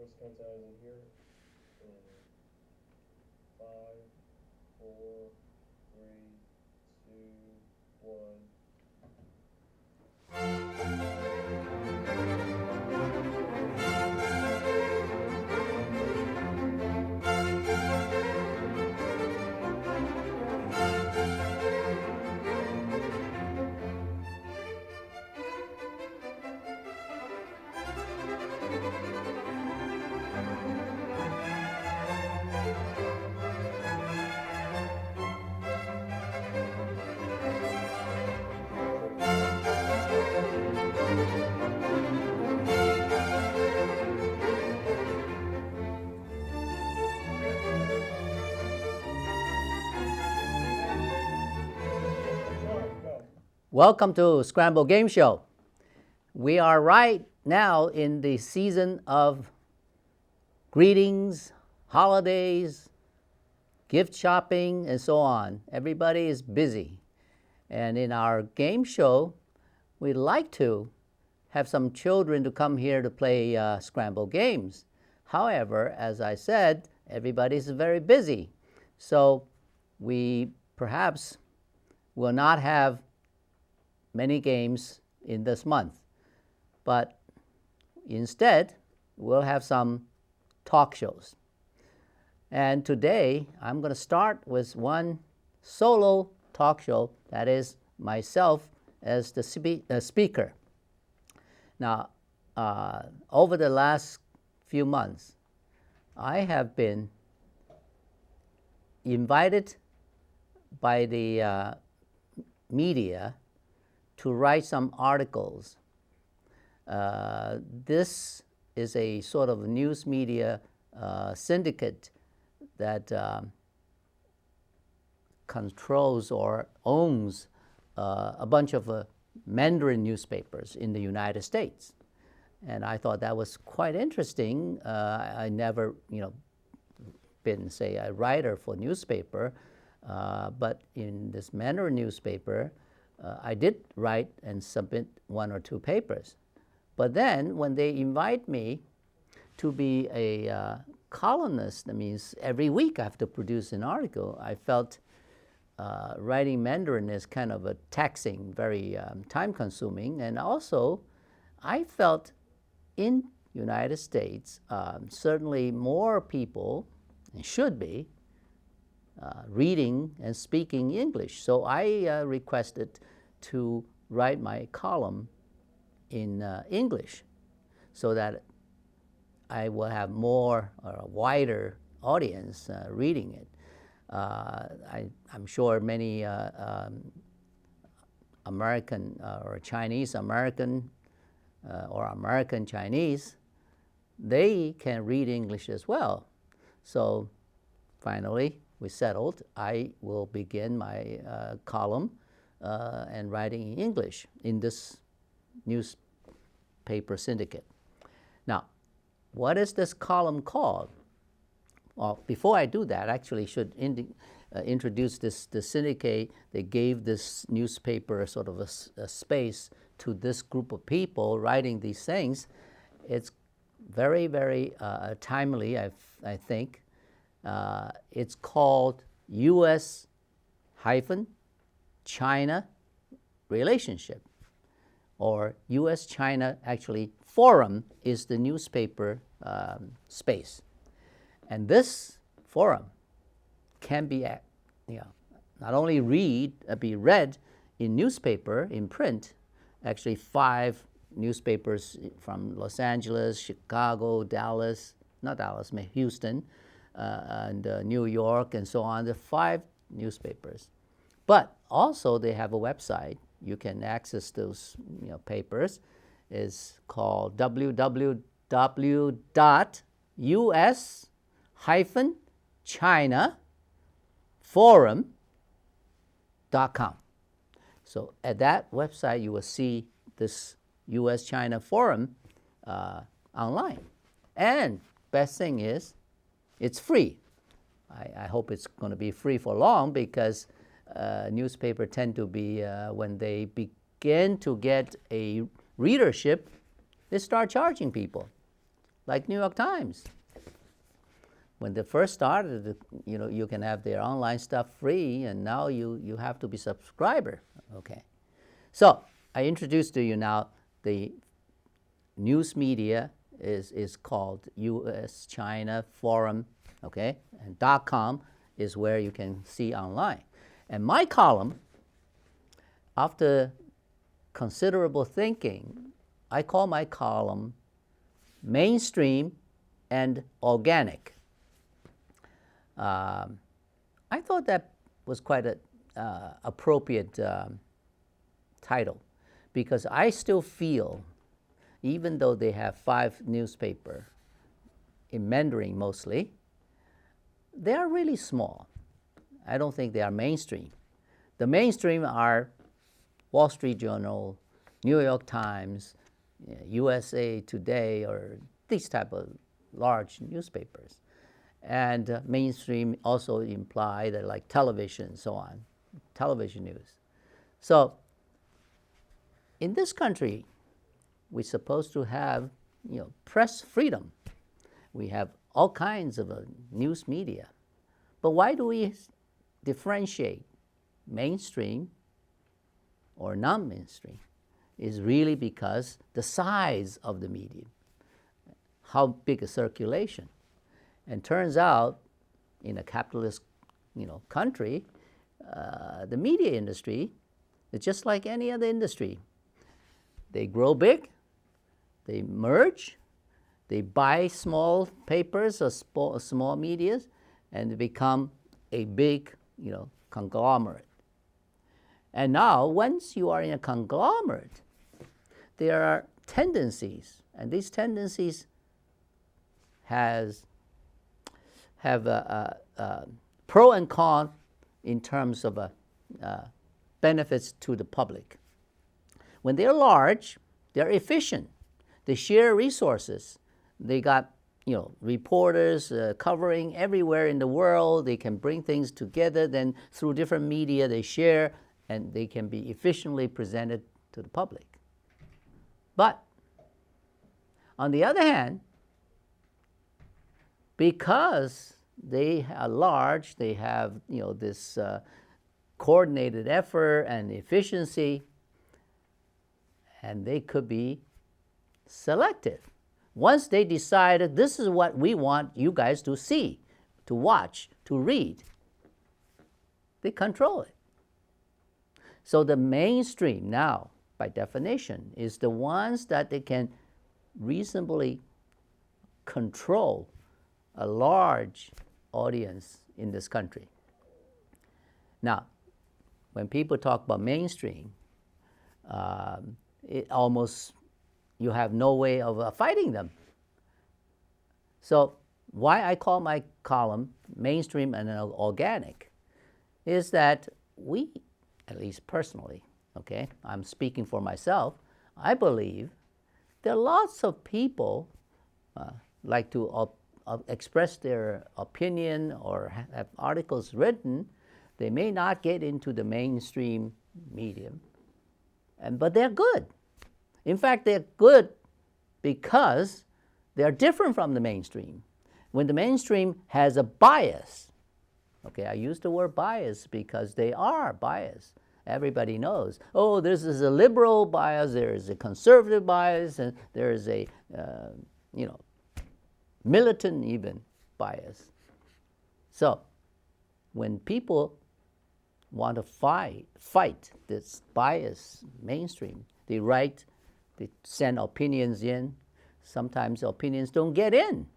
First countdown is in here. In 5, 4, 3, 2, 1. Welcome to Scramble Game Show. We are right now in the season of greetings, holidays, gift shopping, and so on. Everybody is busy. And in our game show, we'd like to have some children to come here to play Scramble games. However, as I said, everybody's very busy. So we perhaps will not have many games in this month, but instead we'll have some talk shows. And today I'm going to start with one solo talk show, that is myself as the speaker. Now, over the last few months, I have been invited by the media to write some articles. This is a sort of news media syndicate that controls or owns a bunch of Mandarin newspapers in the United States. And I thought that was quite interesting. I never, been, say, a writer for newspaper, but in this Mandarin newspaper, I did write and submit 1 or 2 papers. But then when they invite me to be a columnist, that means every week I have to produce an article, I felt writing Mandarin is kind of a taxing, very time-consuming. And also, I felt in United States, certainly more people, and should be, reading and speaking English. So I requested to write my column in English so that I will have more or a wider audience reading it. I'm sure many American or Chinese American or American Chinese, they can read English as well. So finally, we settled. I will begin my column and writing in English in this newspaper syndicate. Now, what is this column called? Well, before I do that, I actually should introduce the syndicate. They gave this newspaper sort of a space to this group of people writing these things. It's very, very timely, I think. It's called U.S.-China Relationship, or U.S.-China, actually, Forum is the newspaper space. And this forum can be, not only be read in newspaper, in print, actually 5 newspapers from Los Angeles, Chicago, Dallas, not Dallas, Houston, and New York, and so on. There are 5 newspapers. But also they have a website. You can access those papers. It's called www.us-chinaforum.com. So at that website, you will see this U.S.-China Forum online. And best thing is, it's free. I hope it's going to be free for long, because newspapers tend to be, when they begin to get a readership, they start charging people. like New York Times. When they first started, you can have their online stuff free, and now you have to be subscriber. Okay, so I introduced to you now the news media is called U.S. China Forum, okay, and .com is where you can see online. And my column, after considerable thinking, I call my column Mainstream and Organic. I thought that was quite an appropriate title, because I still feel, even though they have 5 newspapers, in Mandarin mostly, they are really small. I don't think they are mainstream. The mainstream are Wall Street Journal, New York Times, USA Today, or these type of large newspapers. And mainstream also imply that like television and so on, television news. So in this country, we're supposed to have press freedom. We have all kinds of news media. But why do we differentiate mainstream or non-mainstream? Is really because the size of the medium, how big a circulation. And turns out, in a capitalist country, the media industry is just like any other industry. They grow big, they merge, they buy small papers or small medias, and they become a big conglomerate. And now, once you are in a conglomerate, there are tendencies, and these tendencies have pro and con in terms of benefits to the public. When they're large, they're efficient. They share resources. They got reporters covering everywhere in the world. They can bring things together. Then through different media, they share, and they can be efficiently presented to the public. But on the other hand, because they are large, they have this coordinated effort and efficiency, and they could be selective. Once they decided this is what we want you guys to see, to watch, to read, they control it. So the mainstream now, by definition, is the ones that they can reasonably control a large audience in this country. Now, when people talk about mainstream, it almost, you have no way of fighting them. So why I call my column Mainstream and Organic is that we, at least personally, okay, I'm speaking for myself, I believe there are lots of people like to express their opinion or have articles written. They may not get into the mainstream medium, but they're good. In fact, they're good because they're different from the mainstream. When the mainstream has a bias, okay, I use the word bias because they are biased. Everybody knows, this is a liberal bias, there is a conservative bias, and there is a, militant even bias. So when people want to fight this bias mainstream, they write, they send opinions in. Sometimes opinions don't get in.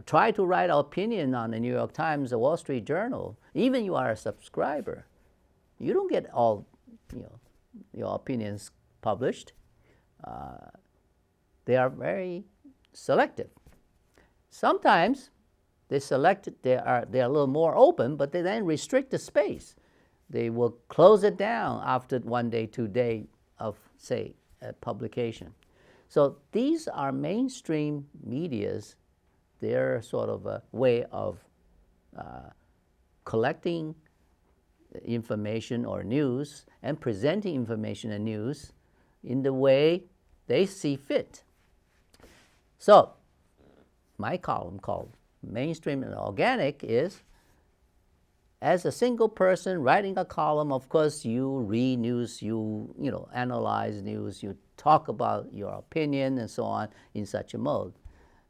Try to write an opinion on the New York Times, the Wall Street Journal. Even you are a subscriber, you don't get all your opinions published. They are very selective. Sometimes they are a little more open, but they then restrict the space. They will close it down after 1 day, 2 days of, say, publication. So these are mainstream medias. They're sort of a way of collecting information or news and presenting information and news in the way they see fit. So my column called Mainstream and Organic is, as a single person writing a column, of course, you read news, you analyze news, you talk about your opinion and so on in such a mode.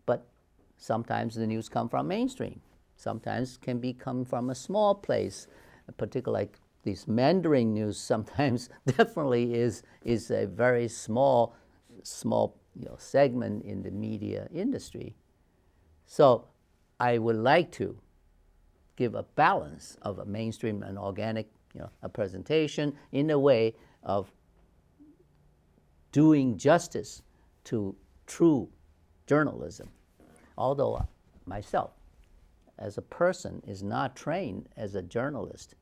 But sometimes the news come from mainstream. Sometimes can come from a small place, particularly like this Mandarin news. Sometimes definitely is a very small segment in the media industry. So I would like to give a balance of a mainstream and organic, a presentation in a way of doing justice to true journalism. Although myself, as a person, is not trained as a journalist.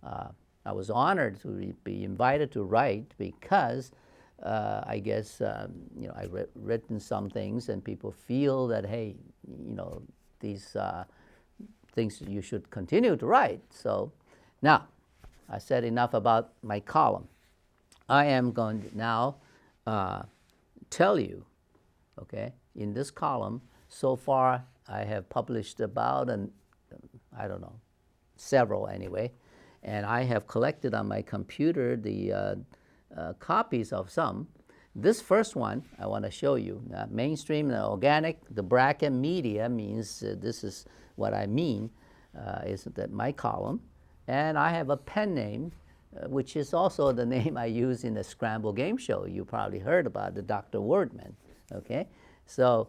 I was honored to be invited to write because I guess I've written some things and people feel that, hey, these things you should continue to write. So now, I said enough about my column. I am going to now tell you, okay, in this column, so far I have published about, I don't know, several anyway, and I have collected on my computer the copies of some. This first one I want to show you, Mainstream and Organic. The bracket media means this is what I mean, is that my column. And I have a pen name, which is also the name I use in the Scramble game show. You probably heard about the Dr. Wordman, okay? So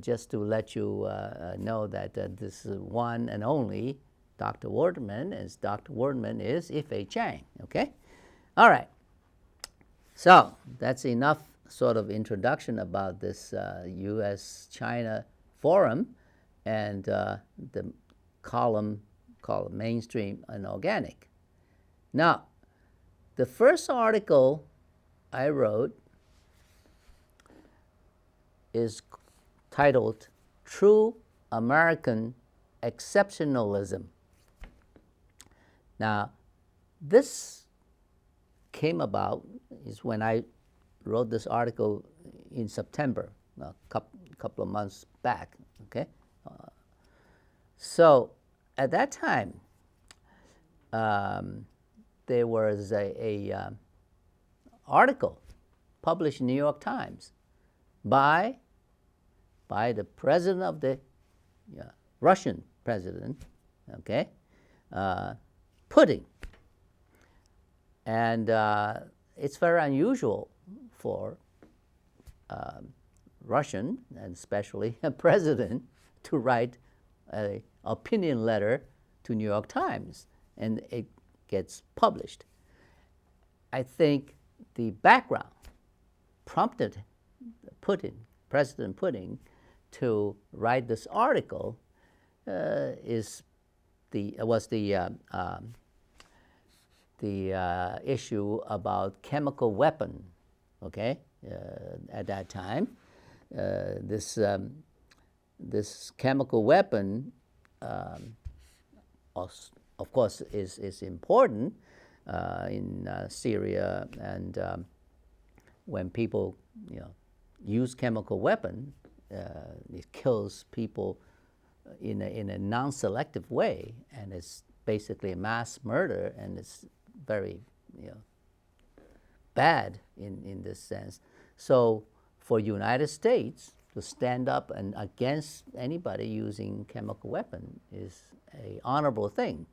just to let you know that this is one and only Dr. Wordman, as Dr. Wordman is Ife Chang, okay? All right. So that's enough sort of introduction about this U.S.-China forum and the column called Mainstream and Organic. Now, the first article I wrote is titled True American Exceptionalism. Now, this came about is when I wrote this article in September, a couple of months back, okay? So at that time, there was a article published in New York Times by the president of the Russian president, okay, Putin. And it's very unusual for Russian, and especially a president, to write an opinion letter to New York Times, and it gets published. I think the background prompted Putin, President Putin, to write this article was the issue about chemical weapon, okay? At that time, this chemical weapon, of course, is important in Syria, and when people, use chemical weapon, it kills people in a non-selective way, and it's basically a mass murder, and it's very, bad in this sense. So for United States to stand up and against anybody using chemical weapon is a honorable thing.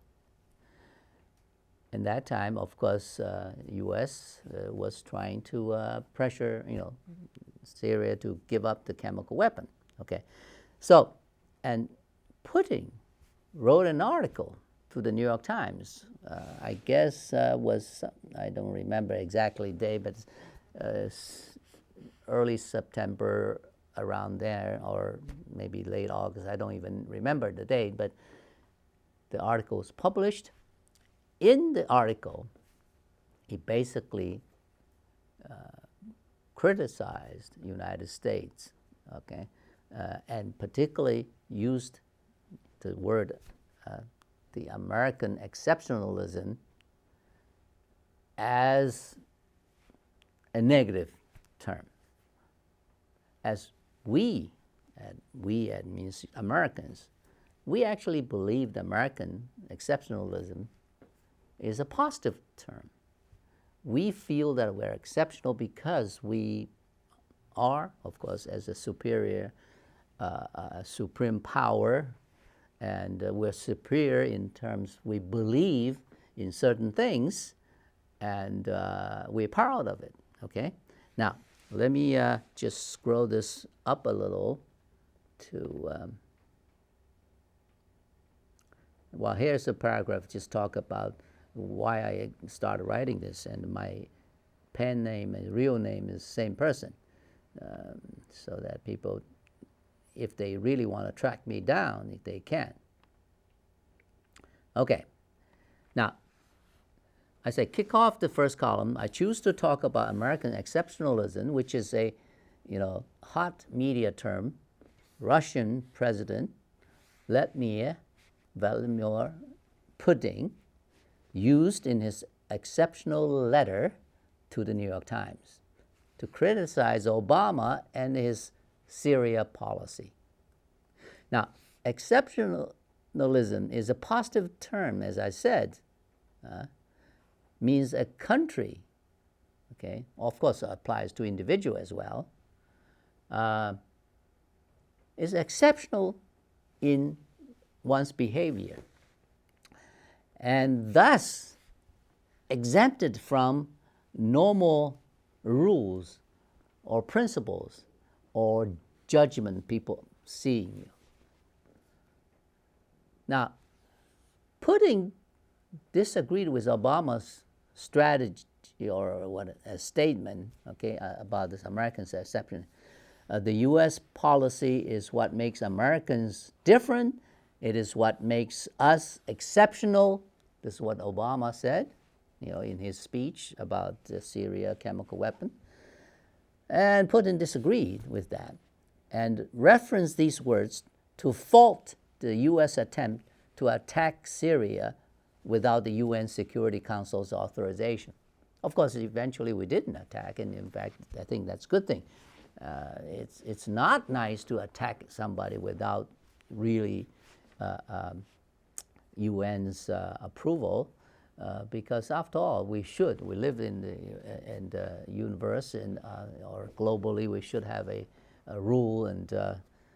In that time, of course, U.S. Was trying to pressure, Syria to give up the chemical weapon. Okay, so, and Putin wrote an article to the New York Times. I guess I don't remember exactly the day, but early September, around there, or maybe late August. I don't even remember the date, but the article was published. In the article, he basically criticized the United States, okay, and particularly used the word, the American exceptionalism, as a negative term. As we, and we means Americans, we actually believe the American exceptionalism is a positive term. We feel that we're exceptional because we are, of course, as a superior, supreme power, and we're superior in terms we believe in certain things, and we're proud of it, okay? Now, let me just scroll this up a little to, well, here's a paragraph just talk about why I started writing this, and my pen name and real name is the same person, so that people, if they really want to track me down, they can. Okay, now, I say kick off the first column. I choose to talk about American exceptionalism, which is a, hot media term. Russian president Vladimir Putin used in his exceptional letter to the New York Times to criticize Obama and his Syria policy. Now, exceptionalism is a positive term, as I said, means a country, okay, of course it applies to individual as well, is exceptional in one's behavior, and thus exempted from normal rules or principles or judgment people seeing you. Now, Putin disagreed with Obama's strategy or a statement, okay, about this American exception. The U.S. policy is what makes Americans different. It is what makes us exceptional. This is what Obama said, in his speech about the Syria chemical weapon. And Putin disagreed with that and referenced these words to fault the U.S. attempt to attack Syria without the UN Security Council's authorization. Of course, eventually we didn't attack, and in fact, I think that's a good thing. It's not nice to attack somebody without really UN's approval, because after all, we live in the universe, or globally, we should have a rule and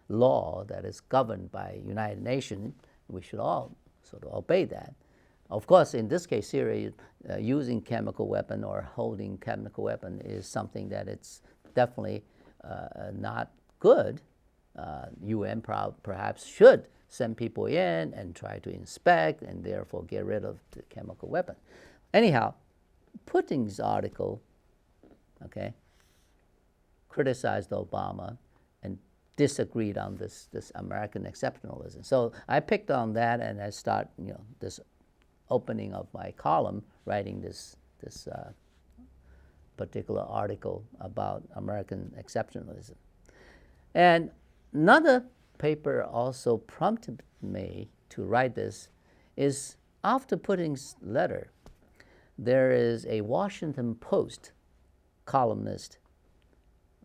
law that is governed by United Nations. We should all sort of obey that. Of course, in this case, Syria using chemical weapon or holding chemical weapon is something that it's definitely not good. UN perhaps should send people in and try to inspect and therefore get rid of the chemical weapon. Anyhow, Putin's article, okay, criticized Obama and disagreed on this American exceptionalism. So I picked on that, and I start this opening of my column writing this particular article about American exceptionalism. And another paper also prompted me to write this is after Putin's letter, there is a Washington Post columnist,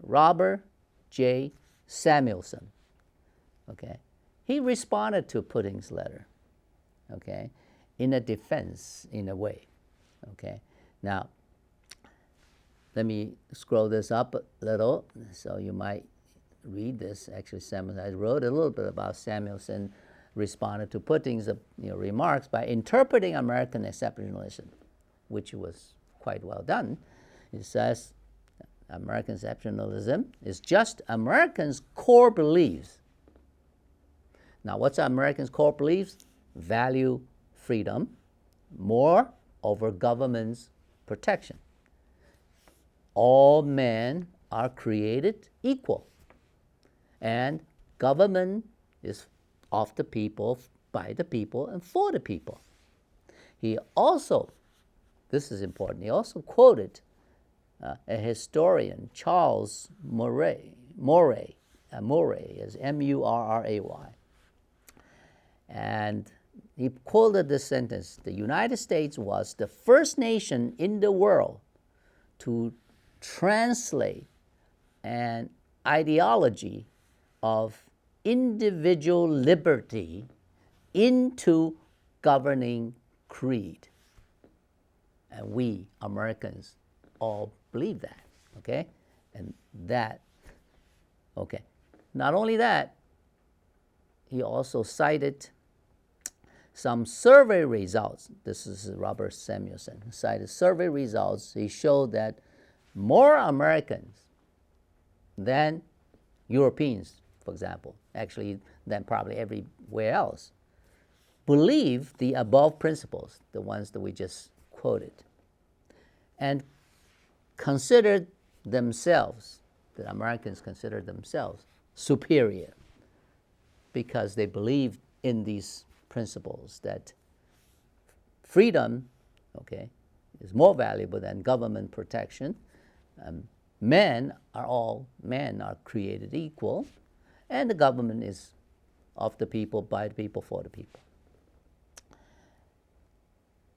Robert J. Samuelson, okay? He responded to Putin's letter, okay, in a defense, in a way, okay? Now, let me scroll this up a little, so you might read this. Actually, I wrote a little bit about Samuelson responded to Putin's remarks by interpreting American exceptionalism, which was quite well done. It says, American exceptionalism is just Americans' core beliefs. Now, what's Americans' core beliefs? Value freedom more over government's protection. All men are created equal, and government is of the people, by the people, and for the people. He also, this is important, he also quoted a historian, Charles Murray, is M-U-R-R-A-Y. And he quoted this sentence: the United States was the first nation in the world to translate an ideology of individual liberty into governing creed. And we Americans all believe that, okay? And that, okay. Not only that, he also cited some survey results. This is Robert Samuelson, who cited survey results. He showed that more Americans than Europeans, for example, actually than probably everywhere else, believe the above principles, the ones that we just quoted, and considered themselves, the Americans consider themselves superior because they believe in these principles that freedom, okay, is more valuable than government protection. Men are created equal, and the government is of the people, by the people, for the people.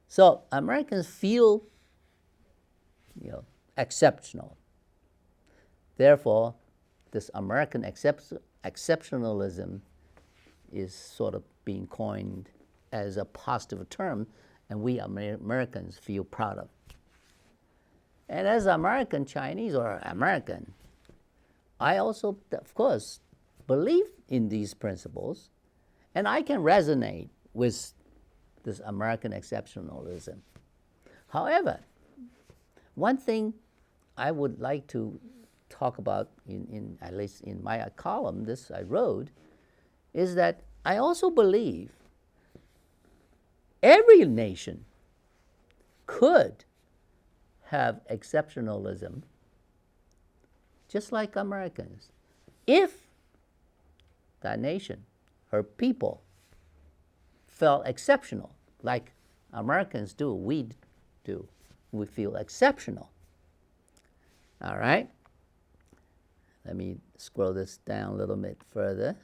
So Americans feel, exceptional. Therefore, this American exceptionalism is sort of being coined as a positive term, and we Americans feel proud of. And as American Chinese or American, I also, of course, believe in these principles, and I can resonate with this American exceptionalism. However, one thing I would like to talk about, in at least in my column, this I wrote, is that I also believe every nation could have exceptionalism just like Americans, if that nation, her people, felt exceptional, like Americans do, we do. We feel exceptional. All right? Let me scroll this down a little bit further.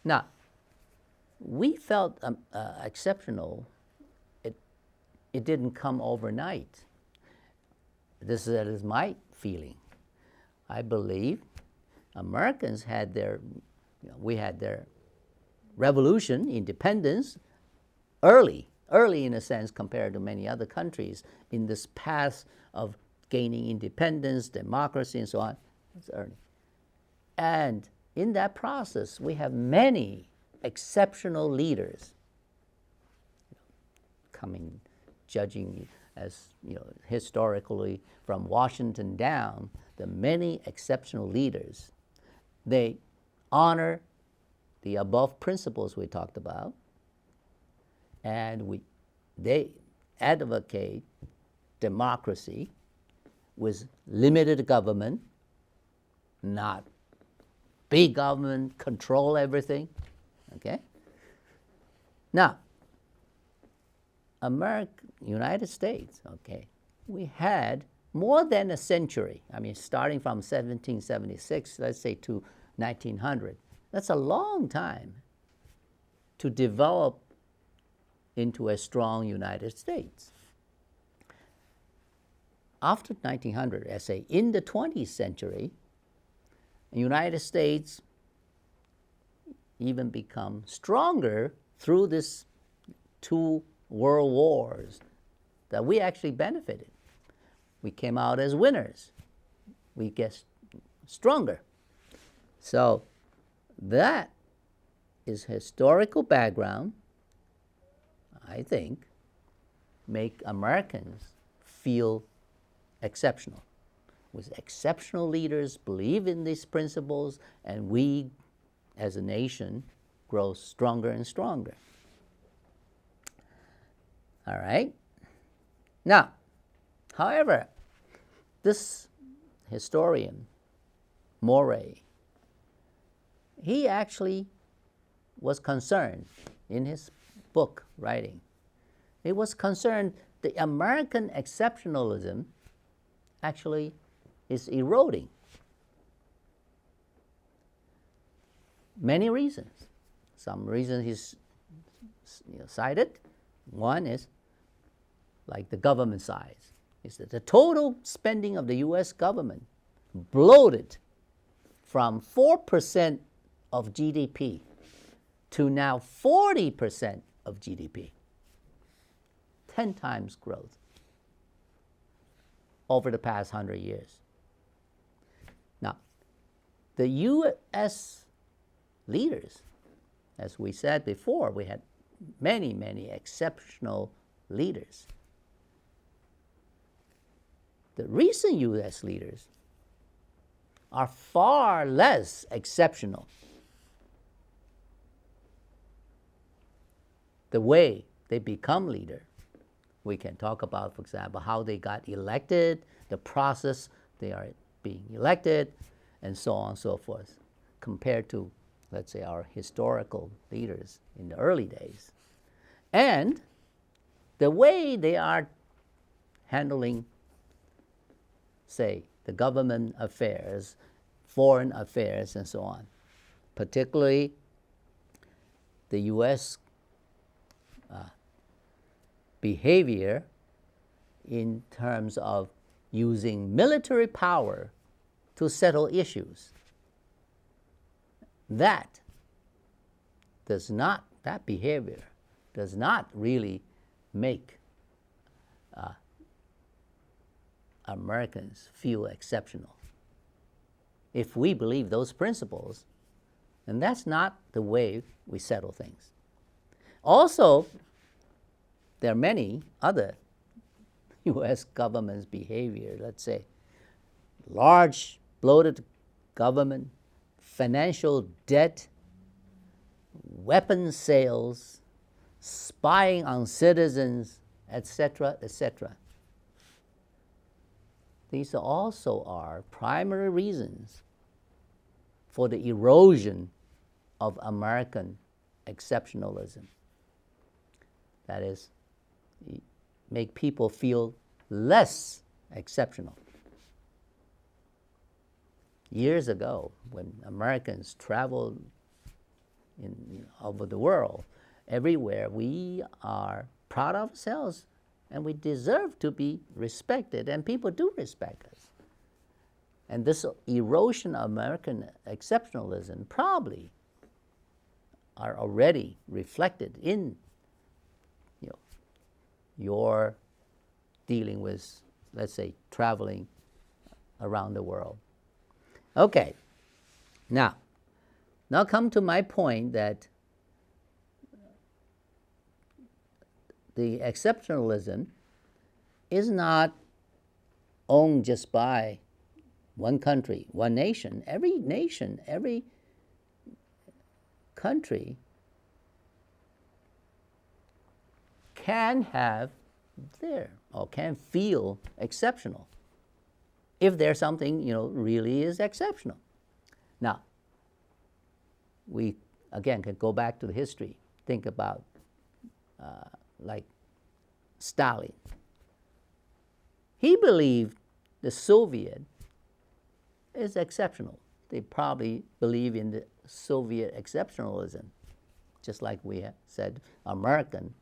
Now, we felt exceptional. It didn't come overnight. This is my feeling. I believe Americans had we had their revolution, independence, early in a sense compared to many other countries in this path of gaining independence, democracy, and so on. It's early. And in that process, we have many exceptional leaders coming, judging as historically from Washington down, the many exceptional leaders. They honor the above principles we talked about, and they advocate democracy with limited government, not big government, control everything, okay? Now, United States, okay, we had more than a century, starting from 1776, let's say, to 1900. That's a long time to develop into a strong United States. After 1900, I say, in the 20th century, the United States even become stronger through this 2 world wars that we actually benefited. We came out as winners. We get stronger. So that is historical background, I think, make Americans feel exceptional. With exceptional leaders believe in these principles, and we as a nation grow stronger and stronger. All right? Now, however, this historian, Moray, he actually was concerned in his book writing. He was concerned the American exceptionalism actually is eroding. Many reasons. Some reasons he's cited. One is like the government size. Is that the total spending of the U.S. government bloated from 4% of GDP to now 40% of GDP. 10 times growth over the past 100 years. Now, the U.S. leaders, as we said before, we had many, many exceptional leaders. The recent U.S. leaders are far less exceptional. The way they become leader, we can talk about, for example, how they got elected, the process they are being elected, and so on and so forth, compared to, let's say, our historical leaders in the early days. And the way they are handling, say, the government affairs, foreign affairs, and so on. Particularly the U.S. behavior in terms of using military power to settle issues. That behavior does not really make Americans feel exceptional. If we believe those principles, then that's not the way we settle things. Also, there are many other U.S. government's behavior, let's say, large bloated government, financial debt, weapon sales, spying on citizens, etc., etc. These also are primary reasons for the erosion of American exceptionalism. That is, make people feel less exceptional. Years ago, when Americans traveled over the world, everywhere, we are proud of ourselves and we deserve to be respected, and people do respect us. And this erosion of American exceptionalism probably are already reflected in your dealing with, let's say, traveling around the world. Okay, now come to my point that the exceptionalism is not owned just by one country, one nation. Every nation, every country can have or can feel exceptional if there's something, really is exceptional. Now, we, again, can go back to the history. Think about, like Stalin. He believed the Soviet is exceptional. They probably believe in the Soviet exceptionalism, just like we have said American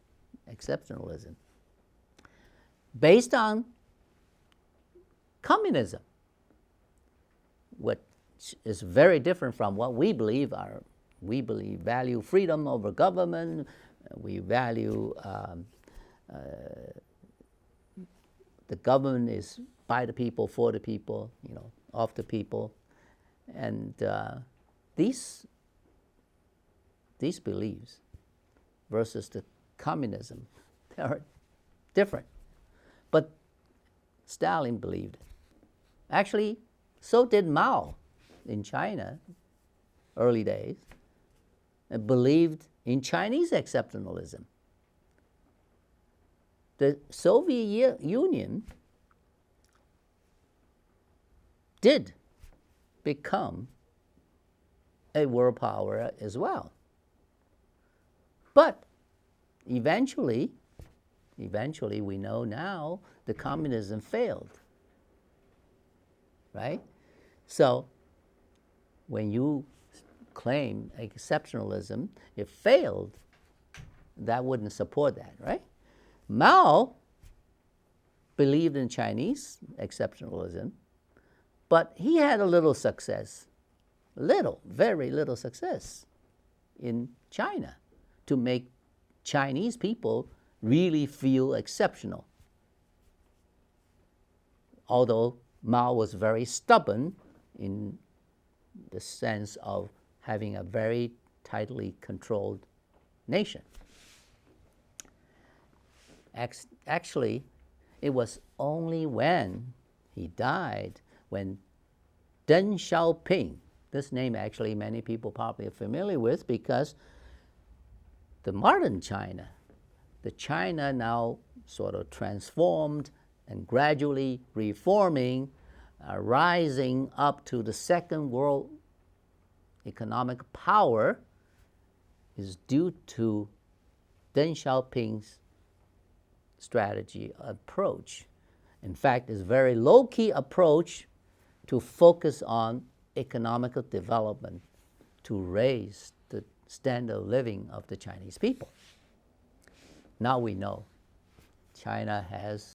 exceptionalism, based on communism, which is very different from what we believe. We value freedom over government. We value the government is by the people, for the people, of the people, and these beliefs versus the communism, they are different. But Stalin believed it. Actually, so did Mao in China, early days, and believed in Chinese exceptionalism. The Soviet Union did become a world power as well. But eventually we know now the communism failed, right? So when you claim exceptionalism, it failed, that wouldn't support that, right? Mao believed in Chinese exceptionalism, but he had a little success very little success in China to make Chinese people really feel exceptional. Although Mao was very stubborn in the sense of having a very tightly controlled nation. Actually, it was only when he died, when Deng Xiaoping, this name actually many people probably are familiar with because the modern China, the China now sort of transformed and gradually reforming, rising up to the second world economic power, is due to Deng Xiaoping's strategy approach. In fact, it's a very low-key approach to focus on economical development to raise the standard of living of the Chinese people. Now we know China has